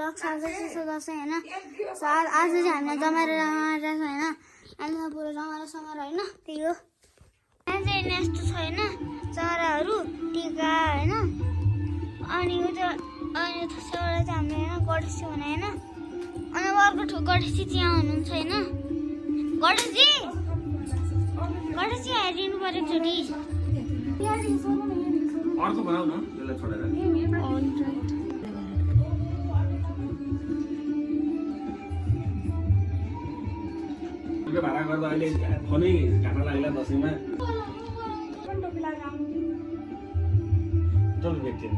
blog साझा चिसो दसैँ होइन आज चाहिँ हामीलाई जमाएर छ होइन अहिले पुरो जमाएर होइन त्यही हो यहाँ चाहिँ यस्तो छ होइन चराहरू टिका होइन अनि उता अनि त्यसबाट चाहिँ हामीले होइन गणेशजी भने होइन अनि अर्को गणेशजी त्यहाँ हुनुहुन्छ होइन गणेशजी हेरिदिनु पऱ्यो एकचोटि अर्को बनाऊ न यसलाई छोडेर भाडा गर्दा अहिले फोनै घाटा लाग्ला दसैँमा टोपी भेटिएन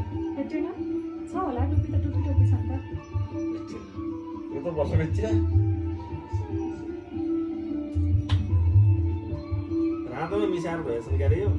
छ होला टोपी छ नि त यो त वर्ष भेटिया रातोमा मिसाएर भएछ नि क्यारे यो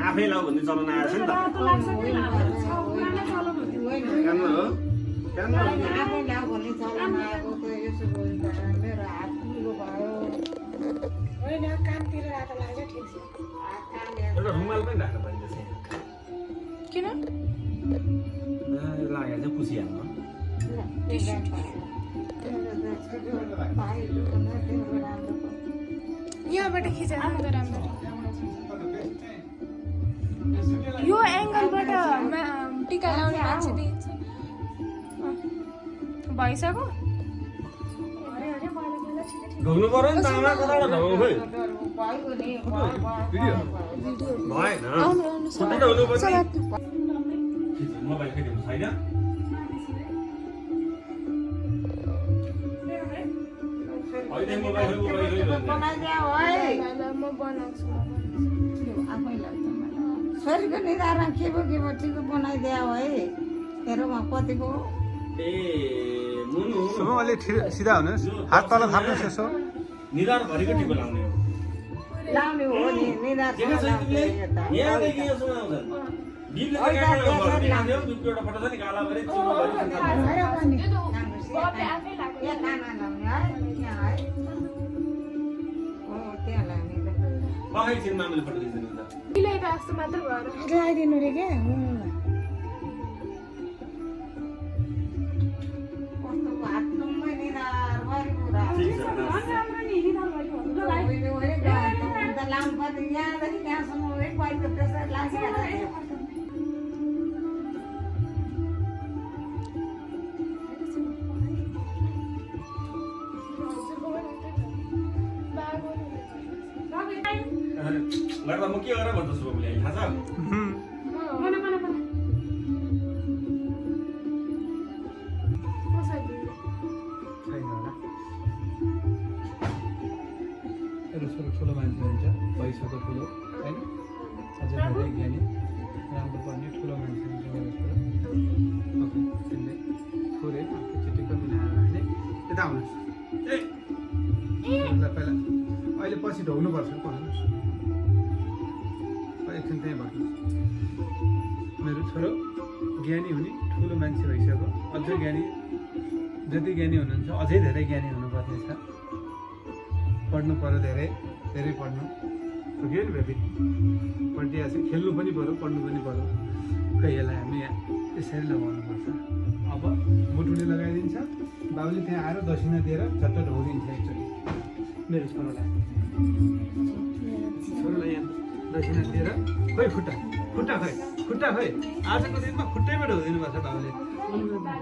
आफै लाऊ भन्ने चलन आएछ नि त एउटा रुमाल पनि राख्नु पाइन्छ किन लाग्यो चाहिँ पुसिहाल्नु यहाँबाट खिचेर त राम्रो यो एङ्गलबाट टिका लाउने मान्छे देखिन्छ भइसक्यो ढोग्नु पर्यो नि त आमा कताबाट ढोग्नु खोइ भएन खुट्टा ढोग्नु पर्छ मोबाइल फेरि छैन अहिले मोबाइल म बनाउँछु छोरीको निधारमा के भयो ठिक बनाइदिया हो है हेरौँ कतिको ए मुनु अलि सिधा हुनुहोस् हात तल थाप्नुहोस् यसो निधार भरिको टिको लाउने हो लाउने हो नि निधार यहाँदेखि यो सुनाउँछ बिबले त क्यामेरा गर्दियो बिबको एउटा फोटो छ नि काला भरे चिनो भरि बाहेक छिन मामले फोटो खिच्नु त मिलेको जस्तो मात्र भएर लगाइदिनु रे क्या गर्दा म के गरेर भन्छु सुबले थाहा छ ठुलो मान्छे हुन्छ पैसाको ठुलो होइन अझ धेरै ज्ञानी राम्रो पर्ने ठुलो मान्छे हुन्छ त्यसले थोरै चिटिक्क मिलाएर राख्ने यता आउनुहोस् पहिला अहिले पछि ढोग्नुपर्छ पढ्नुहोस् एकछिन त्यहीँ बस्नुहोस् मेरो छोरो ज्ञानी हुने ठुलो मान्छे भइसक्यो अझ ज्ञानी जति ज्ञानी हुनुहुन्छ अझै धेरै ज्ञानी हुनुपर्ने छ पढ्नु पर्यो धेरै धेरै पढ्नु पुग्यो नि बेबी पढिदिएको छ खेल्नु पनि पऱ्यो पढ्नु पनि पऱ्यो खै यसलाई हामी यसरी लगाउनुपर्छ अब मुटुले लगाइदिन्छ बाबुले त्यहाँ आएर दक्षिणा दिएर झट्ट ढोगिदिन्छ एकचोटि मेरो छोरोलाई यहाँ दक्षिणा दिएर खोइ खुट्टा खुट्टा खोइ खुट्टा खै आजको दिनमा खुट्टैबाट हुँदिनुपर्छ बाबुले बुझ्नुभयो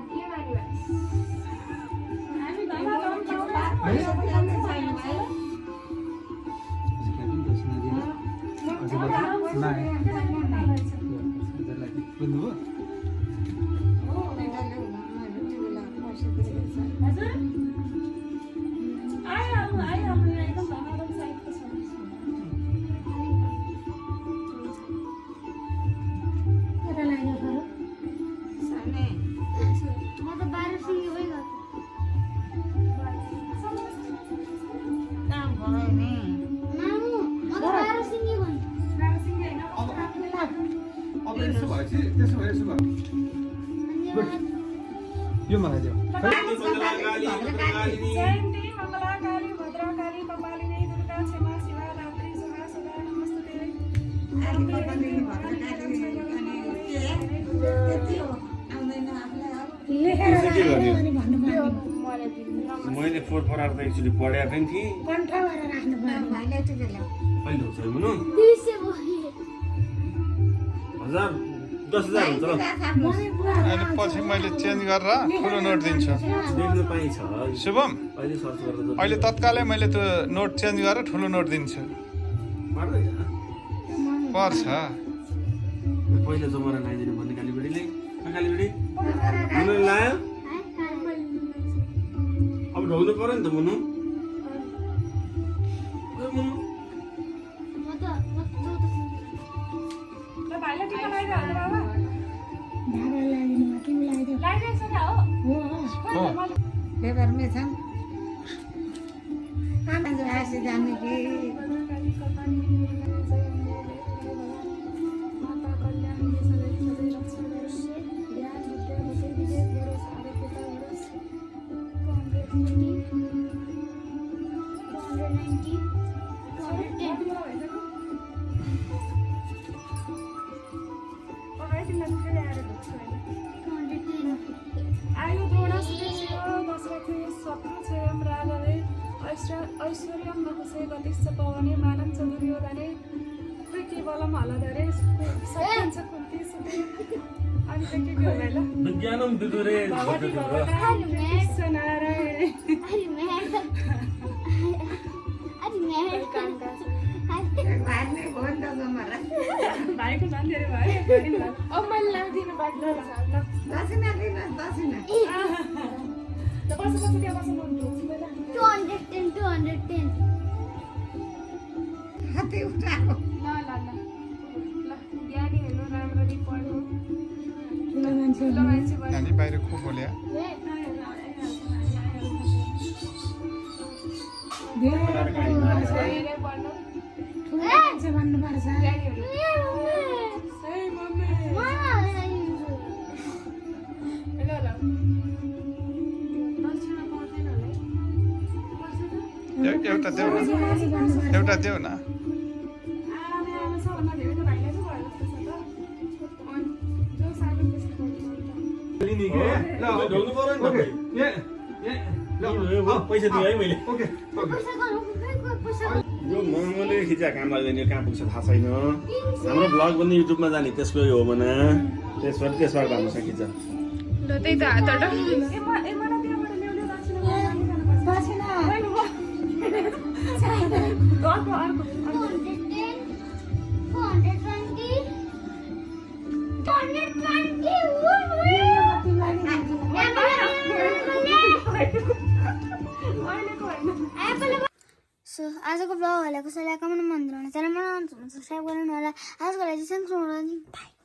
म त 12 सिङ्गे भइगयो काम भयो नि मामु म त 12 सिङ्गे भएँ अब यसो भएपछि त्यसो भए यसो भयो यो मलाई देऊ जयन्ती मङ्गलाकाली भद्रकाली कपालिनी दुर्गा क्षमा शिवा रात्रि सदा सदा नमस्ते मैले फोर फरार त एकचोटि पढेको पनि थिएँ कहिले हुन्छ मुनु 200 भयो 10,000 हुन्छ ल अहिले पछि मैले चेन्ज गरेर ठुलो नोट दिन्छु देख्न पाइन्छ शुभम अहिले सर्च गरेर अहिले तत्कालै मैले त्यो नोट चेन्ज गरेर ठुलो नोट दिन्छु पर्दैन पर्छ पहिला जमरा लगाइदिनु भन्ने कालीबेडीले कालीबेडी मुनु लायो अब ढोग्नु पर्यो नि त मुनु मुनु म त 14 सिङ्गे भाइले टिका लगाइदियो बाबा लगाइदिएको छ हो पेपरमै छन् हाँसी जाने कि माता कल्याण सधैँ सधैँ रक्षा गरोस् ज्ञान विद्या बुद्धि विवेक गरोस् आरोग्यता गरोस् 290 आयु द्रोण दशरथे शत्रु क्षयं राघवे ऐश्वर्यं बहुषे गतिश्च पवने मानं च दुर्योधने केवलं हलधरे सत्यं च कुन्ती सुते अनि त के भयो ल विज्ञानम विदुरे भगवती भगवती कृष्ण नारायण भाग्ने भयो नि त जमरा भाइको झन् धेरै भयो अब मैले ल्याइदिनु बाध्य दसिना दिनुहोस् दसिना बस बस त्यहाँ बस 210 हाते उठाएको ल ज्ञानी हुनु राम्ररी पढ्नु ठुलो मान्छे नानी बाहिर खुब बोल्या धेरै पढ्नु ठुलो मान्छे भन्नुपर्छ ज्ञानी हुनु है मम्मी ल ल दक्षिणा पाउँदैन होला है पर्छ त एउटा देऊ न एउटा देऊ न आरामै आरामै सबभन्दा धेरै त भाइलाई चाहिँ भयो जस्तो छ त अनि जो सानो त्यस्तो गर्नु लिने के ल ढोग्नु पर्यो नि त ओके ए ए ल पैसा दिएँ है मैले ओके ओके यो महँगोले खिचा काम लाग्दैन यो कहाँ पुग्छ थाहा छैन हाम्रो ब्लग पनि युट्युबमा जाने त्यसको हो भने त्यसबाट हाम्रो खिच ल त्यही त हातबाट ए मलाई त्यहाँबाट ल्याउने दक्षिणा अर्को अर्को 220 सो आजको ब्लग होला कसैलाई कमेन्ट मन दुराउनु च्यानलमा सब्सक्राइब गर्नु होला आजको लागि चाहिँ बाई